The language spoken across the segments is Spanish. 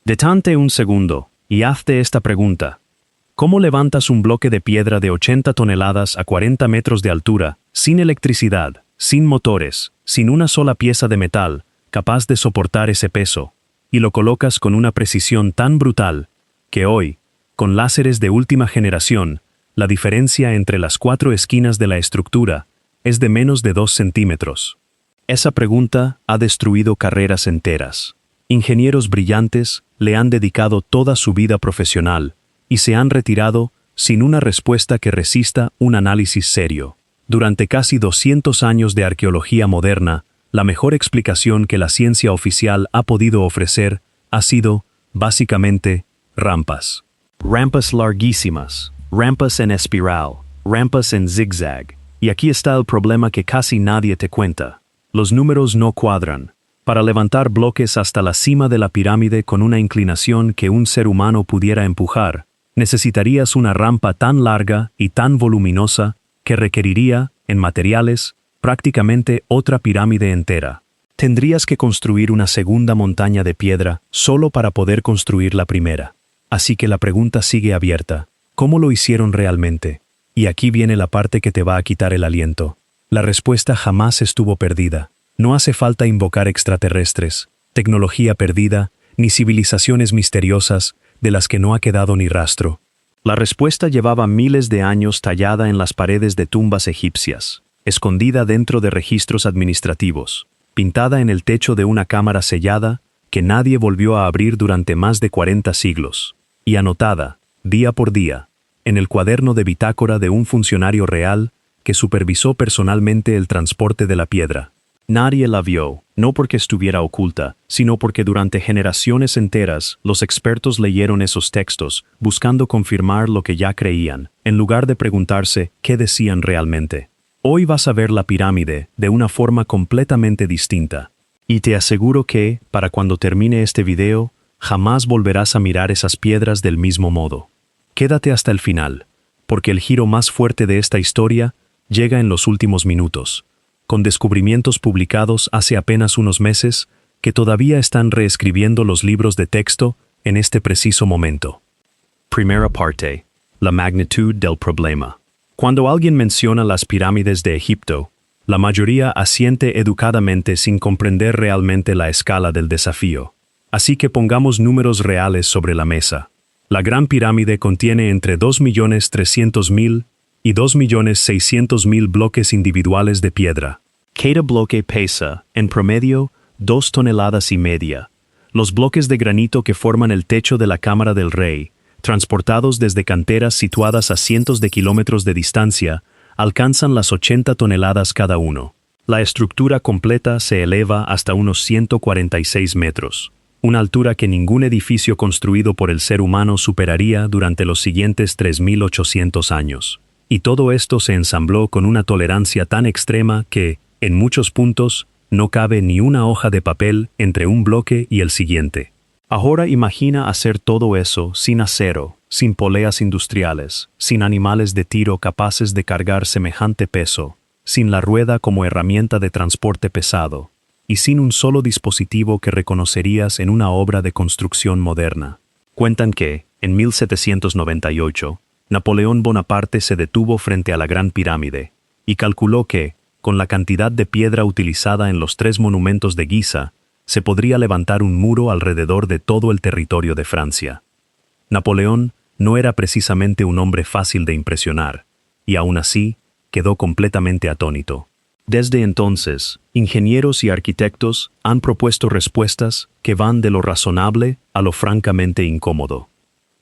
Detente un segundo y hazte esta pregunta. ¿Cómo levantas un bloque de piedra de 80 toneladas a 40 metros de altura, sin electricidad, sin motores, sin una sola pieza de metal, capaz de soportar ese peso, y lo colocas con una precisión tan brutal, que hoy, con láseres de última generación, la diferencia entre las 4 esquinas de la estructura es de menos de 2 centímetros? Esa pregunta ha destruido carreras enteras. Ingenieros brillantes le han dedicado toda su vida profesional y se han retirado sin una respuesta que resista un análisis serio. Durante casi 200 años de arqueología moderna, la mejor explicación que la ciencia oficial ha podido ofrecer ha sido, básicamente, rampas. Rampas larguísimas, rampas en espiral, rampas en zigzag. Y aquí está el problema que casi nadie te cuenta. Los números no cuadran. Para levantar bloques hasta la cima de la pirámide con una inclinación que un ser humano pudiera empujar, necesitarías una rampa tan larga y tan voluminosa que requeriría, en materiales, prácticamente otra pirámide entera. Tendrías que construir una segunda montaña de piedra solo para poder construir la primera. Así que la pregunta sigue abierta. ¿Cómo lo hicieron realmente? Y aquí viene la parte que te va a quitar el aliento. La respuesta jamás estuvo perdida. No hace falta invocar extraterrestres, tecnología perdida, ni civilizaciones misteriosas de las que no ha quedado ni rastro. La respuesta llevaba miles de años tallada en las paredes de tumbas egipcias, escondida dentro de registros administrativos, pintada en el techo de una cámara sellada que nadie volvió a abrir durante más de 40 siglos, y anotada, día por día, en el cuaderno de bitácora de un funcionario real que supervisó personalmente el transporte de la piedra. Nadie la vio, no porque estuviera oculta, sino porque durante generaciones enteras los expertos leyeron esos textos, buscando confirmar lo que ya creían, en lugar de preguntarse qué decían realmente. Hoy vas a ver la pirámide de una forma completamente distinta. Y te aseguro que, para cuando termine este video, jamás volverás a mirar esas piedras del mismo modo. Quédate hasta el final, porque el giro más fuerte de esta historia llega en los últimos minutos, con descubrimientos publicados hace apenas unos meses que todavía están reescribiendo los libros de texto en este preciso momento. Primera parte. La magnitud del problema. Cuando alguien menciona las pirámides de Egipto, la mayoría asiente educadamente sin comprender realmente la escala del desafío. Así que pongamos números reales sobre la mesa. La Gran Pirámide contiene entre 2.300.000 y 2.600.000 bloques individuales de piedra. Cada bloque pesa, en promedio, 2,5 toneladas. Los bloques de granito que forman el techo de la Cámara del Rey, transportados desde canteras situadas a cientos de kilómetros de distancia, alcanzan las 80 toneladas cada uno. La estructura completa se eleva hasta unos 146 metros, una altura que ningún edificio construido por el ser humano superaría durante los siguientes 3.800 años. Y todo esto se ensambló con una tolerancia tan extrema que, en muchos puntos, no cabe ni una hoja de papel entre un bloque y el siguiente. Ahora imagina hacer todo eso sin acero, sin poleas industriales, sin animales de tiro capaces de cargar semejante peso, sin la rueda como herramienta de transporte pesado, y sin un solo dispositivo que reconocerías en una obra de construcción moderna. Cuentan que, en 1798, Napoleón Bonaparte se detuvo frente a la Gran Pirámide y calculó que, con la cantidad de piedra utilizada en los 3 monumentos de Giza, se podría levantar un muro alrededor de todo el territorio de Francia. Napoleón no era precisamente un hombre fácil de impresionar, y aún así, quedó completamente atónito. Desde entonces, ingenieros y arquitectos han propuesto respuestas que van de lo razonable a lo francamente incómodo.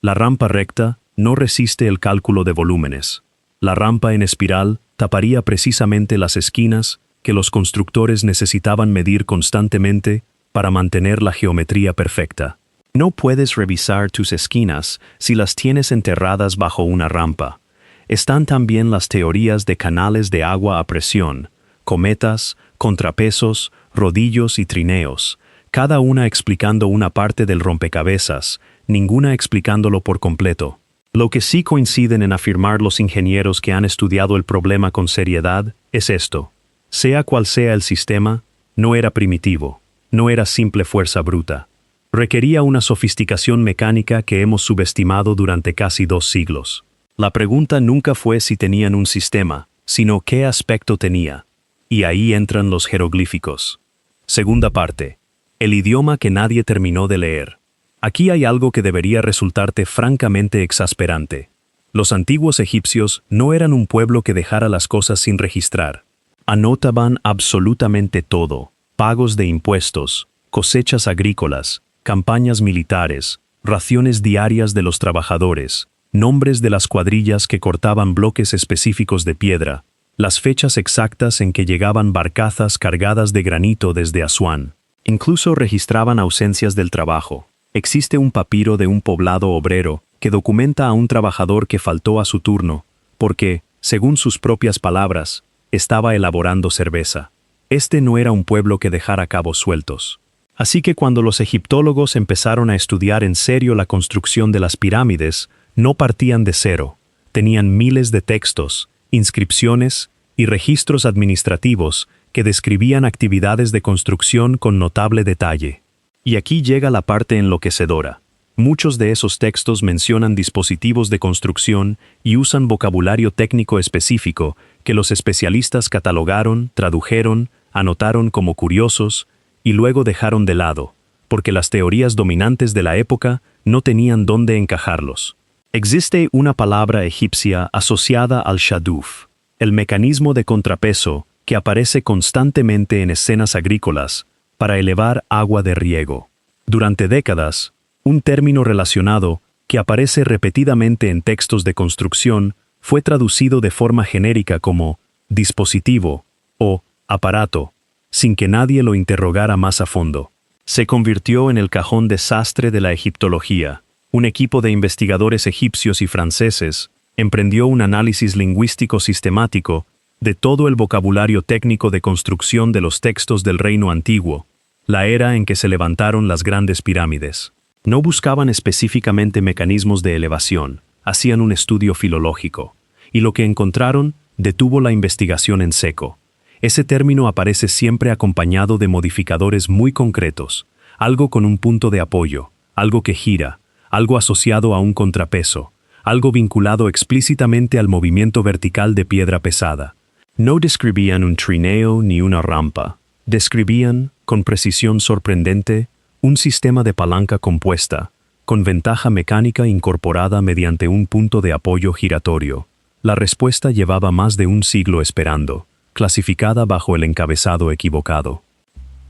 La rampa recta no resiste el cálculo de volúmenes. La rampa en espiral taparía precisamente las esquinas que los constructores necesitaban medir constantemente para mantener la geometría perfecta. No puedes revisar tus esquinas si las tienes enterradas bajo una rampa. Están también las teorías de canales de agua a presión, cometas, contrapesos, rodillos y trineos, cada una explicando una parte del rompecabezas, ninguna explicándolo por completo. Lo que sí coinciden en afirmar los ingenieros que han estudiado el problema con seriedad es esto. Sea cual sea el sistema, no era primitivo, no era simple fuerza bruta. Requería una sofisticación mecánica que hemos subestimado durante casi 2 siglos. La pregunta nunca fue si tenían un sistema, sino qué aspecto tenía. Y ahí entran los jeroglíficos. Segunda parte. El idioma que nadie terminó de leer. Aquí hay algo que debería resultarte francamente exasperante. Los antiguos egipcios no eran un pueblo que dejara las cosas sin registrar. Anotaban absolutamente todo: pagos de impuestos, cosechas agrícolas, campañas militares, raciones diarias de los trabajadores, nombres de las cuadrillas que cortaban bloques específicos de piedra, las fechas exactas en que llegaban barcazas cargadas de granito desde Asuán. Incluso registraban ausencias del trabajo. Existe un papiro de un poblado obrero que documenta a un trabajador que faltó a su turno, porque, según sus propias palabras, estaba elaborando cerveza. Este no era un pueblo que dejara cabos sueltos. Así que cuando los egiptólogos empezaron a estudiar en serio la construcción de las pirámides, no partían de cero. Tenían miles de textos, inscripciones y registros administrativos que describían actividades de construcción con notable detalle. Y aquí llega la parte enloquecedora. Muchos de esos textos mencionan dispositivos de construcción y usan vocabulario técnico específico que los especialistas catalogaron, tradujeron, anotaron como curiosos y luego dejaron de lado, porque las teorías dominantes de la época no tenían dónde encajarlos. Existe una palabra egipcia asociada al shaduf, el mecanismo de contrapeso que aparece constantemente en escenas agrícolas para elevar agua de riego. Durante décadas, un término relacionado, que aparece repetidamente en textos de construcción, fue traducido de forma genérica como dispositivo o aparato, sin que nadie lo interrogara más a fondo. Se convirtió en el cajón desastre de la egiptología. Un equipo de investigadores egipcios y franceses emprendió un análisis lingüístico sistemático de todo el vocabulario técnico de construcción de los textos del Reino Antiguo, la era en que se levantaron las grandes pirámides. No buscaban específicamente mecanismos de elevación, hacían un estudio filológico, y lo que encontraron detuvo la investigación en seco. Ese término aparece siempre acompañado de modificadores muy concretos, algo con un punto de apoyo, algo que gira, algo asociado a un contrapeso, algo vinculado explícitamente al movimiento vertical de piedra pesada. No describían un trineo ni una rampa, describían, con precisión sorprendente, un sistema de palanca compuesta, con ventaja mecánica incorporada mediante un punto de apoyo giratorio. La respuesta llevaba más de un siglo esperando, clasificada bajo el encabezado equivocado.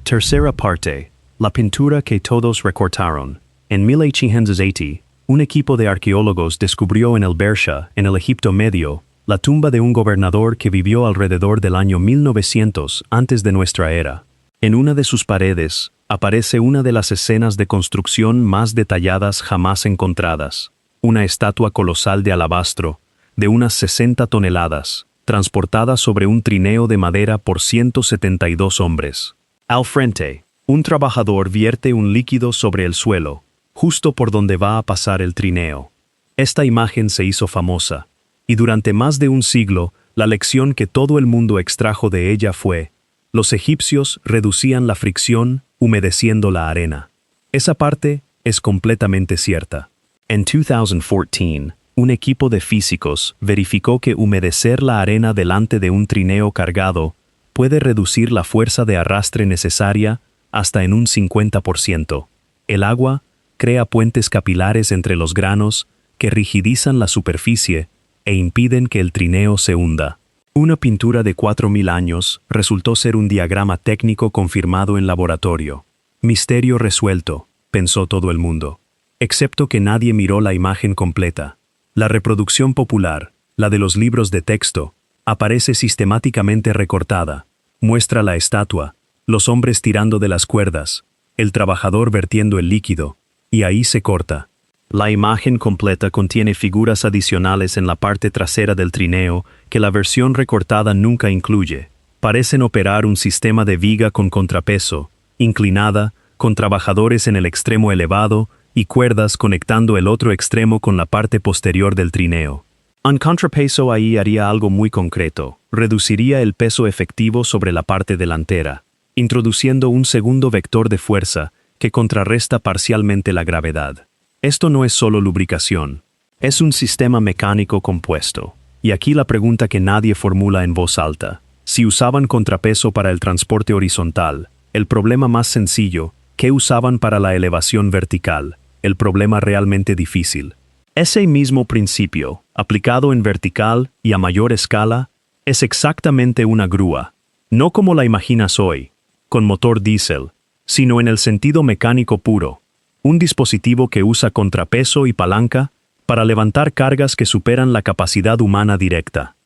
Tercera parte. La pintura que todos recortaron. En 1880, un equipo de arqueólogos descubrió en el Bersha, en el Egipto Medio, la tumba de un gobernador que vivió alrededor del año 1900 antes de nuestra era. En una de sus paredes, aparece una de las escenas de construcción más detalladas jamás encontradas. Una estatua colosal de alabastro, de unas 60 toneladas, transportada sobre un trineo de madera por 172 hombres. Al frente, un trabajador vierte un líquido sobre el suelo, justo por donde va a pasar el trineo. Esta imagen se hizo famosa, y durante más de un siglo, la lección que todo el mundo extrajo de ella fue: los egipcios reducían la fricción humedeciendo la arena. Esa parte es completamente cierta. En 2014, un equipo de físicos verificó que humedecer la arena delante de un trineo cargado puede reducir la fuerza de arrastre necesaria hasta en un 50%. El agua crea puentes capilares entre los granos que rigidizan la superficie e impiden que el trineo se hunda. Una pintura de 4000 años resultó ser un diagrama técnico confirmado en laboratorio. Misterio resuelto, pensó todo el mundo. Excepto que nadie miró la imagen completa. La reproducción popular, la de los libros de texto, aparece sistemáticamente recortada. Muestra la estatua, los hombres tirando de las cuerdas, el trabajador vertiendo el líquido, y ahí se corta. La imagen completa contiene figuras adicionales en la parte trasera del trineo que la versión recortada nunca incluye. Parecen operar un sistema de viga con contrapeso, inclinada, con trabajadores en el extremo elevado y cuerdas conectando el otro extremo con la parte posterior del trineo. Un contrapeso ahí haría algo muy concreto, reduciría el peso efectivo sobre la parte delantera, introduciendo un segundo vector de fuerza que contrarresta parcialmente la gravedad. Esto no es solo lubricación, es un sistema mecánico compuesto. Y aquí la pregunta que nadie formula en voz alta. Si usaban contrapeso para el transporte horizontal, el problema más sencillo, ¿qué usaban para la elevación vertical? El problema realmente difícil. Ese mismo principio, aplicado en vertical y a mayor escala, es exactamente una grúa. No como la imaginas hoy, con motor diésel, sino en el sentido mecánico puro. Un dispositivo que usa contrapeso y palanca para levantar cargas que superan la capacidad humana directa.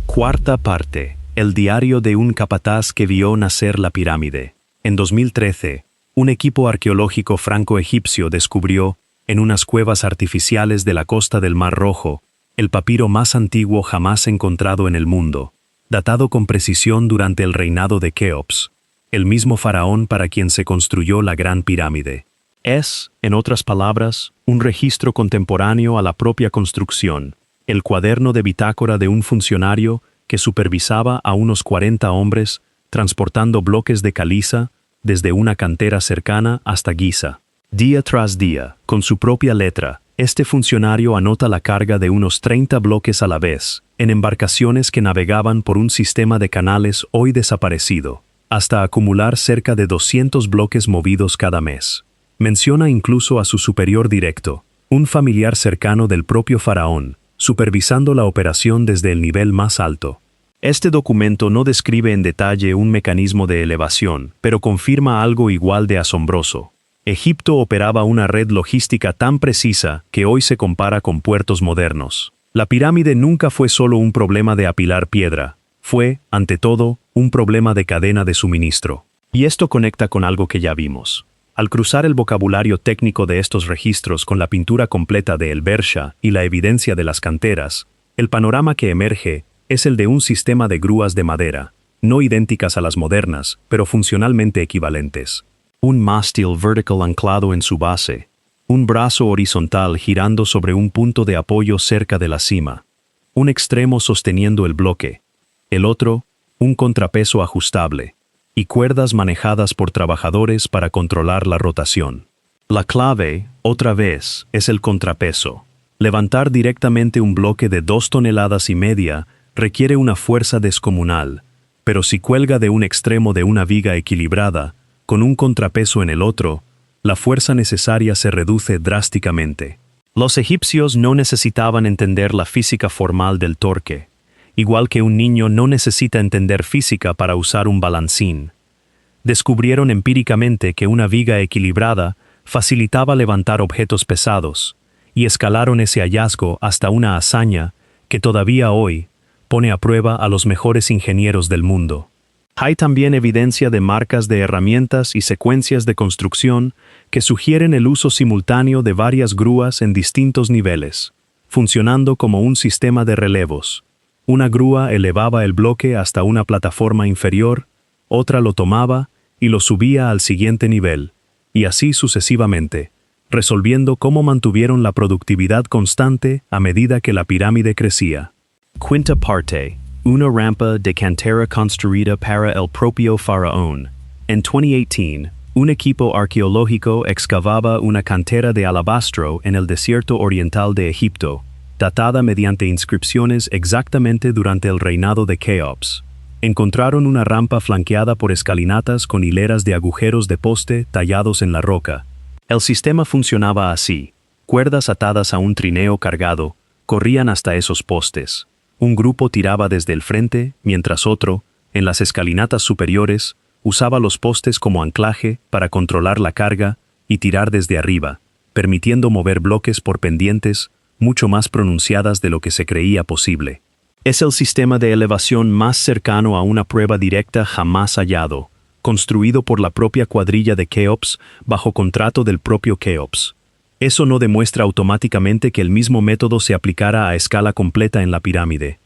Cuarta parte. El diario de un capataz que vio nacer la pirámide. En 2013, un equipo arqueológico franco-egipcio descubrió, en unas cuevas artificiales de la costa del Mar Rojo, el papiro más antiguo jamás encontrado en el mundo, datado con precisión durante el reinado de Keops, el mismo faraón para quien se construyó la Gran Pirámide. Es, en otras palabras, un registro contemporáneo a la propia construcción, el cuaderno de bitácora de un funcionario que supervisaba a unos 40 hombres transportando bloques de caliza desde una cantera cercana hasta Giza. Día tras día, con su propia letra, este funcionario anota la carga de unos 30 bloques a la vez, en embarcaciones que navegaban por un sistema de canales hoy desaparecido, hasta acumular cerca de 200 bloques movidos cada mes. Menciona incluso a su superior directo, un familiar cercano del propio faraón, supervisando la operación desde el nivel más alto. Este documento no describe en detalle un mecanismo de elevación, pero confirma algo igual de asombroso. Egipto operaba una red logística tan precisa que hoy se compara con puertos modernos. La pirámide nunca fue solo un problema de apilar piedra, fue, ante todo, un problema de cadena de suministro. Y esto conecta con algo que ya vimos. Al cruzar el vocabulario técnico de estos registros con la pintura completa de El Bersha y la evidencia de las canteras, el panorama que emerge es el de un sistema de grúas de madera, no idénticas a las modernas, pero funcionalmente equivalentes. Un mástil vertical anclado en su base, un brazo horizontal girando sobre un punto de apoyo cerca de la cima, un extremo sosteniendo el bloque, el otro, un contrapeso ajustable, y cuerdas manejadas por trabajadores para controlar la rotación. La clave, otra vez, es el contrapeso. Levantar directamente un bloque de 2,5 toneladas requiere una fuerza descomunal, pero si cuelga de un extremo de una viga equilibrada, con un contrapeso en el otro, la fuerza necesaria se reduce drásticamente. Los egipcios no necesitaban entender la física formal del torque, igual que un niño no necesita entender física para usar un balancín. Descubrieron empíricamente que una viga equilibrada facilitaba levantar objetos pesados, y escalaron ese hallazgo hasta una hazaña que todavía hoy pone a prueba a los mejores ingenieros del mundo. Hay también evidencia de marcas de herramientas y secuencias de construcción que sugieren el uso simultáneo de varias grúas en distintos niveles, funcionando como un sistema de relevos. Una grúa elevaba el bloque hasta una plataforma inferior, otra lo tomaba y lo subía al siguiente nivel, y así sucesivamente, resolviendo cómo mantuvieron la productividad constante a medida que la pirámide crecía. Quinta parte. Una rampa de cantera construida para el propio faraón. En 2018, un equipo arqueológico excavaba una cantera de alabastro en el desierto oriental de Egipto, datada mediante inscripciones exactamente durante el reinado de Keops. Encontraron una rampa flanqueada por escalinatas con hileras de agujeros de poste tallados en la roca. El sistema funcionaba así. Cuerdas atadas a un trineo cargado corrían hasta esos postes. Un grupo tiraba desde el frente, mientras otro, en las escalinatas superiores, usaba los postes como anclaje para controlar la carga y tirar desde arriba, permitiendo mover bloques por pendientes mucho más pronunciadas de lo que se creía posible. Es el sistema de elevación más cercano a una prueba directa jamás hallado, construido por la propia cuadrilla de Keops bajo contrato del propio Keops. Eso no demuestra automáticamente que el mismo método se aplicara a escala completa en la pirámide,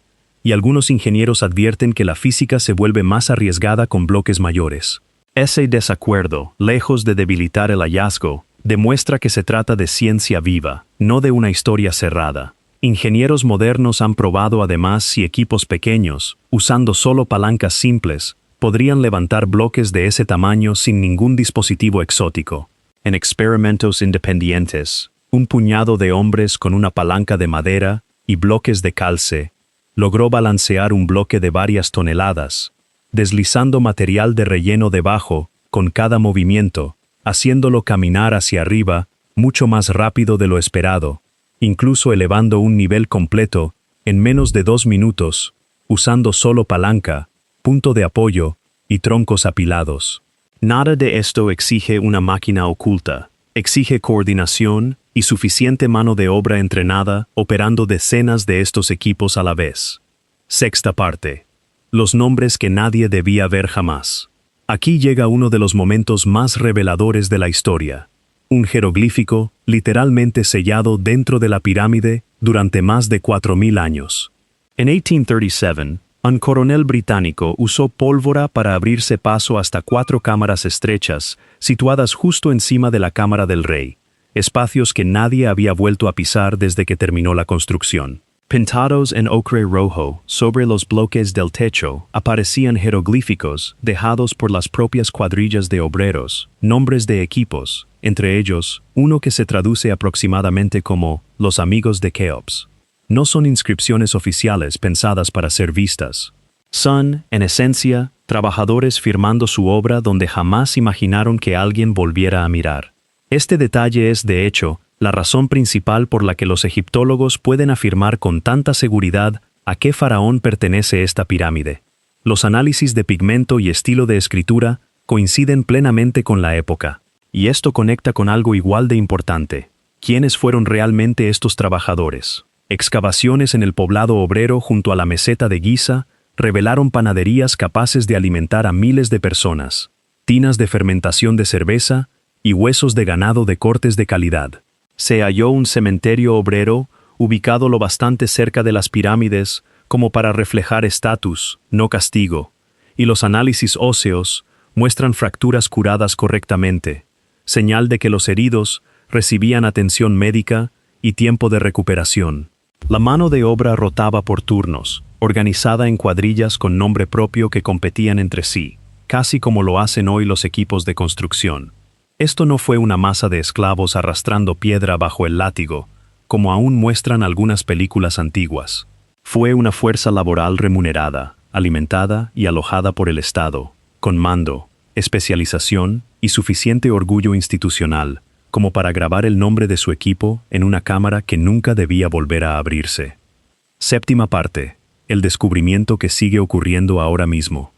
y algunos ingenieros advierten que la física se vuelve más arriesgada con bloques mayores. Ese desacuerdo, lejos de debilitar el hallazgo, demuestra que se trata de ciencia viva, no de una historia cerrada. Ingenieros modernos han probado además si equipos pequeños, usando solo palancas simples, podrían levantar bloques de ese tamaño sin ningún dispositivo exótico. en experimentos independientes, un puñado de hombres con una palanca de madera y bloques de calce logró balancear un bloque de varias toneladas, deslizando material de relleno debajo con cada movimiento, haciéndolo caminar hacia arriba mucho más rápido de lo esperado, incluso elevando un nivel completo en menos de 2 minutos, usando solo palanca, punto de apoyo y troncos apilados. Nada de esto exige una máquina oculta, exige coordinación y suficiente mano de obra entrenada operando decenas de estos equipos a la vez. Sexta parte. Los nombres que nadie debía ver jamás. Aquí llega uno de los momentos más reveladores de la historia. Un jeroglífico, literalmente sellado dentro de la pirámide durante más de 4.000 años. En 1837, un coronel británico usó pólvora para abrirse paso hasta 4 cámaras estrechas, situadas justo encima de la cámara del rey, espacios que nadie había vuelto a pisar desde que terminó la construcción. Pintados en ocre rojo, sobre los bloques del techo, aparecían jeroglíficos dejados por las propias cuadrillas de obreros, nombres de equipos, entre ellos, uno que se traduce aproximadamente como «Los amigos de Keops». No son inscripciones oficiales pensadas para ser vistas. Son, en esencia, trabajadores firmando su obra donde jamás imaginaron que alguien volviera a mirar. Este detalle es, de hecho, la razón principal por la que los egiptólogos pueden afirmar con tanta seguridad a qué faraón pertenece esta pirámide. Los análisis de pigmento y estilo de escritura coinciden plenamente con la época. Y esto conecta con algo igual de importante. ¿Quiénes fueron realmente estos trabajadores? Excavaciones en el poblado obrero junto a la meseta de Giza revelaron panaderías capaces de alimentar a miles de personas, tinas de fermentación de cerveza y huesos de ganado de cortes de calidad. Se halló un cementerio obrero ubicado lo bastante cerca de las pirámides como para reflejar estatus, no castigo, y los análisis óseos muestran fracturas curadas correctamente, señal de que los heridos recibían atención médica y tiempo de recuperación. La mano de obra rotaba por turnos, organizada en cuadrillas con nombre propio que competían entre sí, casi como lo hacen hoy los equipos de construcción. Esto no fue una masa de esclavos arrastrando piedra bajo el látigo, como aún muestran algunas películas antiguas. Fue una fuerza laboral remunerada, alimentada y alojada por el Estado, con mando, especialización y suficiente orgullo institucional, como para grabar el nombre de su equipo en una cámara que nunca debía volver a abrirse. Séptima parte. El descubrimiento que sigue ocurriendo ahora mismo.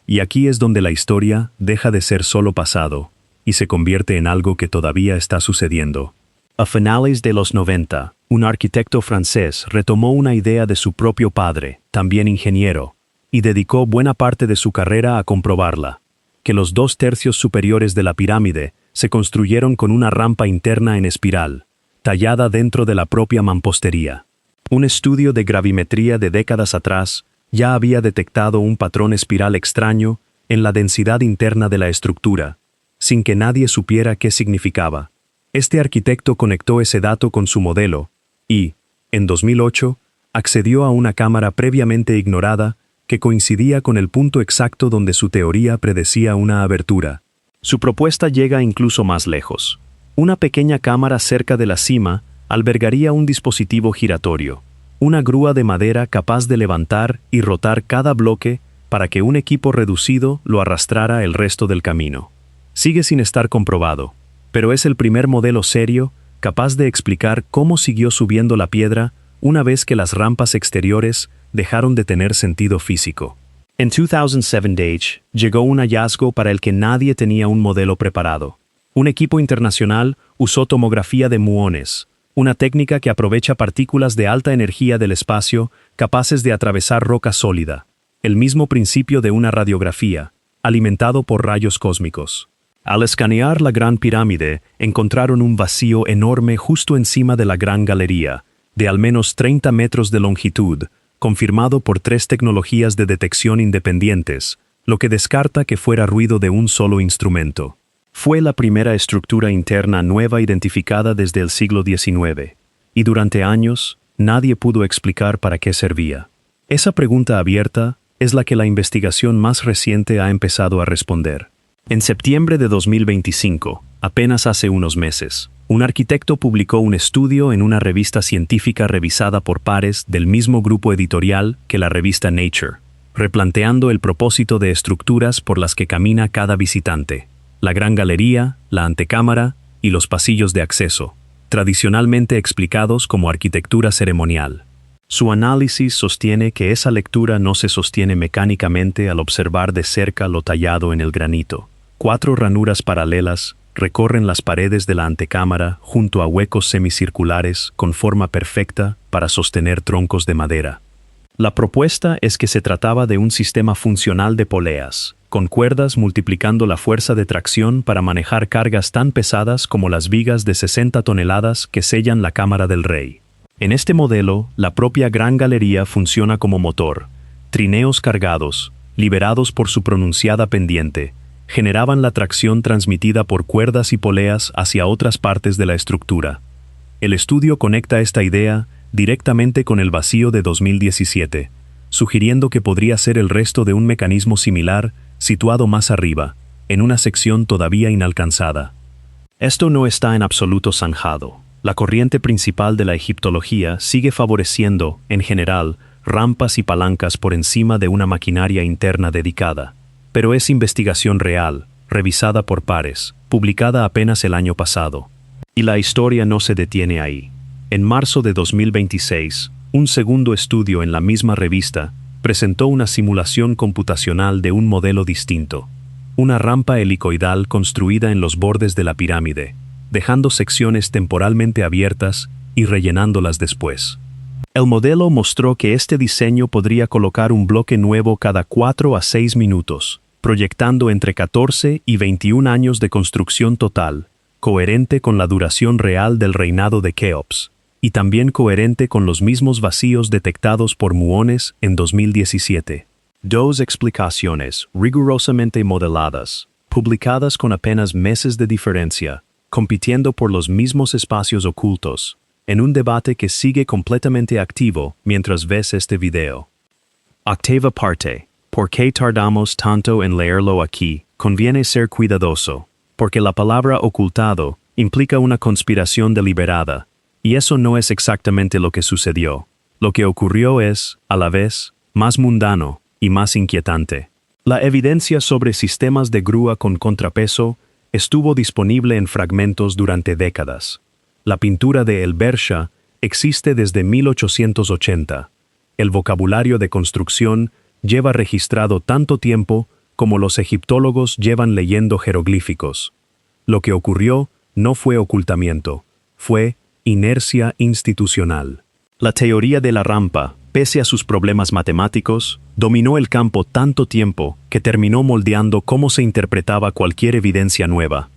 Y aquí es donde la historia deja de ser solo pasado y se convierte en algo que todavía está sucediendo. A finales de los 90, un arquitecto francés retomó una idea de su propio padre, también ingeniero, y dedicó buena parte de su carrera a comprobarla, que los 2/3 superiores de la pirámide se construyeron con una rampa interna en espiral, tallada dentro de la propia mampostería. Un estudio de gravimetría de décadas atrás ya había detectado un patrón espiral extraño en la densidad interna de la estructura, sin que nadie supiera qué significaba. Este arquitecto conectó ese dato con su modelo y, en 2008, accedió a una cámara previamente ignorada que coincidía con el punto exacto donde su teoría predecía una abertura. Su propuesta llega incluso más lejos. Una pequeña cámara cerca de la cima albergaría un dispositivo giratorio, una grúa de madera capaz de levantar y rotar cada bloque para que un equipo reducido lo arrastrara el resto del camino. Sigue sin estar comprobado, pero es el primer modelo serio capaz de explicar cómo siguió subiendo la piedra una vez que las rampas exteriores dejaron de tener sentido físico. En 2007 llegó un hallazgo para el que nadie tenía un modelo preparado. Un equipo internacional usó tomografía de muones, una técnica que aprovecha partículas de alta energía del espacio capaces de atravesar roca sólida, el mismo principio de una radiografía, alimentado por rayos cósmicos. Al escanear la Gran Pirámide, encontraron un vacío enorme justo encima de la Gran Galería, de al menos 30 metros de longitud, confirmado por 3 tecnologías de detección independientes, lo que descarta que fuera ruido de un solo instrumento. Fue la primera estructura interna nueva identificada desde el siglo XIX, y durante años nadie pudo explicar para qué servía. Esa pregunta abierta es la que la investigación más reciente ha empezado a responder. En septiembre de 2025, apenas hace unos meses, un arquitecto publicó un estudio en una revista científica revisada por pares del mismo grupo editorial que la revista Nature, replanteando el propósito de estructuras por las que camina cada visitante: la gran galería, la antecámara y los pasillos de acceso, tradicionalmente explicados como arquitectura ceremonial. Su análisis sostiene que esa lectura no se sostiene mecánicamente al observar de cerca lo tallado en el granito. 4 ranuras paralelas recorren las paredes de la antecámara junto a huecos semicirculares con forma perfecta para sostener troncos de madera. La propuesta es que se trataba de un sistema funcional de poleas, con cuerdas multiplicando la fuerza de tracción para manejar cargas tan pesadas como las vigas de 60 toneladas que sellan la cámara del rey. En este modelo, la propia gran galería funciona como motor. Trineos cargados, liberados por su pronunciada pendiente, generaban la tracción transmitida por cuerdas y poleas hacia otras partes de la estructura. El estudio conecta esta idea directamente con el vacío de 2017, sugiriendo que podría ser el resto de un mecanismo similar situado más arriba, en una sección todavía inalcanzada. Esto no está en absoluto zanjado. La corriente principal de la egiptología sigue favoreciendo, en general, rampas y palancas por encima de una maquinaria interna dedicada. Pero es investigación real, revisada por pares, publicada apenas el año pasado. Y la historia no se detiene ahí. En marzo de 2026, un segundo estudio en la misma revista presentó una simulación computacional de un modelo distinto: una rampa helicoidal construida en los bordes de la pirámide, dejando secciones temporalmente abiertas y rellenándolas después. El modelo mostró que este diseño podría colocar un bloque nuevo cada 4 a 6 minutos, proyectando entre 14 y 21 años de construcción total, coherente con la duración real del reinado de Keops, y también coherente con los mismos vacíos detectados por muones en 2017. 2 explicaciones rigurosamente modeladas, publicadas con apenas meses de diferencia, compitiendo por los mismos espacios ocultos, en un debate que sigue completamente activo mientras ves este video. Octava parte. ¿Por qué tardamos tanto en leerlo aquí? Conviene ser cuidadoso, porque la palabra ocultado implica una conspiración deliberada, y eso no es exactamente lo que sucedió. Lo que ocurrió es, a la vez, más mundano y más inquietante. La evidencia sobre sistemas de grúa con contrapeso estuvo disponible en fragmentos durante décadas. La pintura de El Bersha existe desde 1880. El vocabulario de construcción lleva registrado tanto tiempo como los egiptólogos llevan leyendo jeroglíficos. Lo que ocurrió no fue ocultamiento, fue inercia institucional. La teoría de la rampa, pese a sus problemas matemáticos, dominó el campo tanto tiempo que terminó moldeando cómo se interpretaba cualquier evidencia nueva.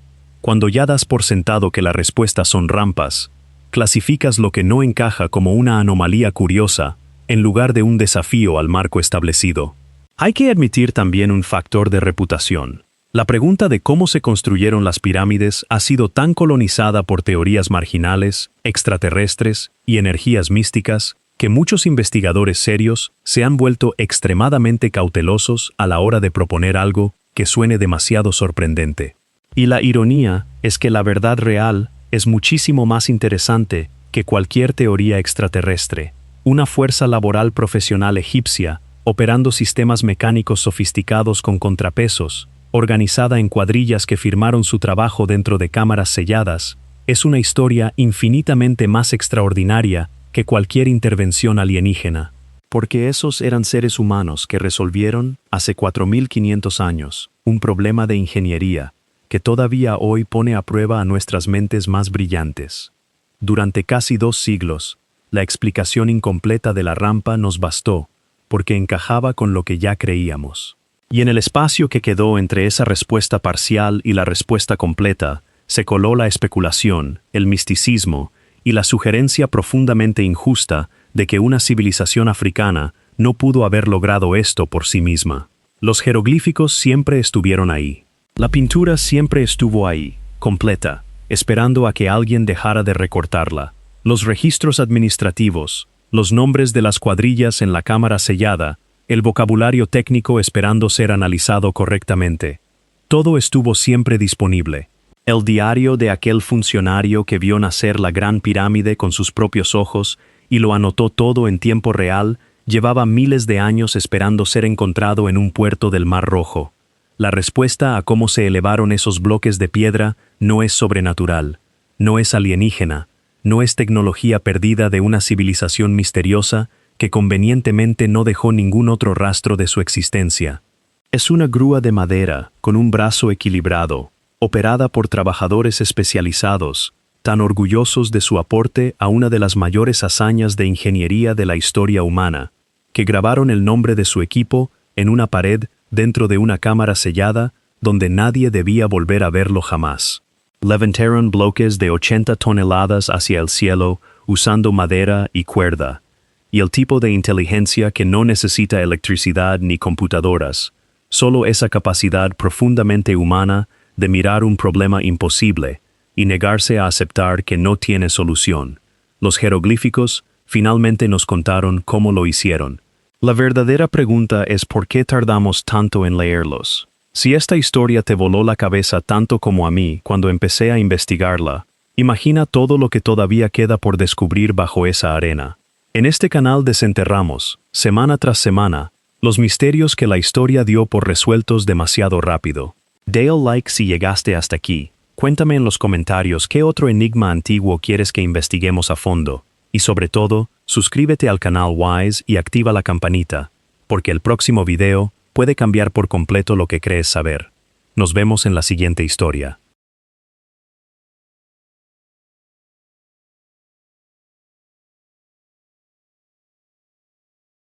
Cuando ya das por sentado que la respuesta son rampas, clasificas lo que no encaja como una anomalía curiosa, en lugar de un desafío al marco establecido. Hay que admitir también un factor de reputación. La pregunta de cómo se construyeron las pirámides ha sido tan colonizada por teorías marginales, extraterrestres y energías místicas, que muchos investigadores serios se han vuelto extremadamente cautelosos a la hora de proponer algo que suene demasiado sorprendente. Y la ironía es que la verdad real es muchísimo más interesante que cualquier teoría extraterrestre. Una fuerza laboral profesional egipcia, operando sistemas mecánicos sofisticados con contrapesos, organizada en cuadrillas que firmaron su trabajo dentro de cámaras selladas, es una historia infinitamente más extraordinaria que cualquier intervención alienígena. Porque esos eran seres humanos que resolvieron, hace 4500 años, un problema de ingeniería que todavía hoy pone a prueba a nuestras mentes más brillantes. Durante casi 2 siglos, la explicación incompleta de la rampa nos bastó, porque encajaba con lo que ya creíamos. Y en el espacio que quedó entre esa respuesta parcial y la respuesta completa, se coló la especulación, el misticismo y la sugerencia profundamente injusta de que una civilización africana no pudo haber logrado esto por sí misma. Los jeroglíficos siempre estuvieron ahí. La pintura siempre estuvo ahí, completa, esperando a que alguien dejara de recortarla. Los registros administrativos, los nombres de las cuadrillas en la cámara sellada, el vocabulario técnico esperando ser analizado correctamente. Todo estuvo siempre disponible. El diario de aquel funcionario que vio nacer la Gran Pirámide con sus propios ojos y lo anotó todo en tiempo real, llevaba miles de años esperando ser encontrado en un puerto del Mar Rojo. La respuesta a cómo se elevaron esos bloques de piedra no es sobrenatural, no es alienígena, no es tecnología perdida de una civilización misteriosa que convenientemente no dejó ningún otro rastro de su existencia. Es una grúa de madera con un brazo equilibrado, operada por trabajadores especializados, tan orgullosos de su aporte a una de las mayores hazañas de ingeniería de la historia humana, que grabaron el nombre de su equipo en una pared dentro de una cámara sellada donde nadie debía volver a verlo jamás. Levantaron bloques de 80 toneladas hacia el cielo usando madera y cuerda, y el tipo de inteligencia que no necesita electricidad ni computadoras, solo esa capacidad profundamente humana de mirar un problema imposible y negarse a aceptar que no tiene solución. Los jeroglíficos finalmente nos contaron cómo lo hicieron. La verdadera pregunta es ¿por qué tardamos tanto en leerlos? Si esta historia te voló la cabeza tanto como a mí cuando empecé a investigarla, imagina todo lo que todavía queda por descubrir bajo esa arena. En este canal desenterramos, semana tras semana, los misterios que la historia dio por resueltos demasiado rápido. Dale like si llegaste hasta aquí. Cuéntame en los comentarios qué otro enigma antiguo quieres que investiguemos a fondo. Y sobre todo, suscríbete al canal Wise y activa la campanita, porque el próximo video puede cambiar por completo lo que crees saber. Nos vemos en la siguiente historia.